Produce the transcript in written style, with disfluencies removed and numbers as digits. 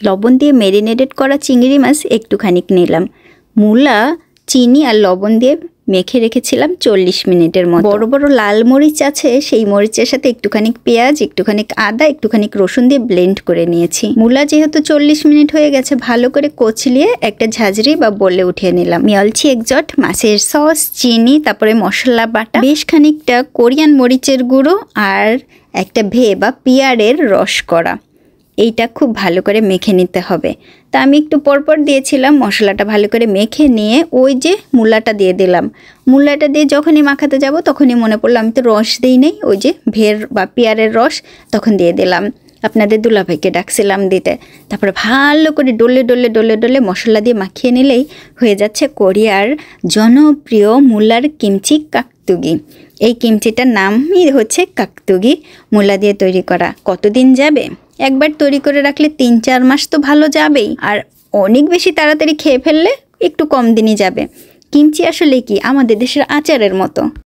লবণ দিয়ে ম্যারিনেটেড করা চিংড়ি মাছ একটুখানি নিলাম। মূলা, চিনি আর লবণ দিয়ে মেখে রেখেছিলাম 40 মিনিটের মতো। বড় বড় লাল মরিচ আছে, সেই মরিচের সাথে একটুখানি পেঁয়াজ, একটুখানি আদা, একটুখানি রসুন দিয়ে ব্লেন্ড করে নিয়েছি। মূলা যেহেতু 40 মিনিট হয়ে গেছে, ভালো করে কচলিয়ে একটা ঝাঁঝরি বা বলে উঠিয়ে নিলাম। মিয়ালচি একজট, মাছের সস, চিনি, তারপরে মশলা বাটা, বেশ খানিকটা কোরিয়ান মরিচের গুঁড়ো আর একটা ভে বা পিয়ারের রস করা। এইটা খুব ভালো করে মেখে নিতে হবে। তা আমি একটু পরপর দিয়েছিলাম, মশলাটা ভালো করে মেখে নিয়ে ওই যে মূলাটা দিয়ে দিলাম। মূলাটা দিয়ে যখনই মাখাতে যাব তখনই মনে পড়লো আমি তো রস দিই নেই, ওই যে ভের বা পেয়ারের রস, তখন দিয়ে দিলাম। আপনাদের দুলাভাইকে ডাকছিলাম দিতে। তারপরে ভালো করে ডলে ডলে ডলে ডলে মশলা দিয়ে মাখিয়ে নিলেই হয়ে যাচ্ছে কোরিয়ার জনপ্রিয় মূলার কিমচি কাকতুগি। এই কিমচিটার নামই হচ্ছে কাকতুগি, মূলা দিয়ে তৈরি করা। কতদিন যাবে? একবার তৈরি করে রাখলে 3-4 মাস তো ভালো যাবেই, আর অনেক বেশি তাড়াতাড়ি খেয়ে ফেললে একটু কম দিনই যাবে। কিমচি আসলে কি আমাদের দেশের আচারের মতো।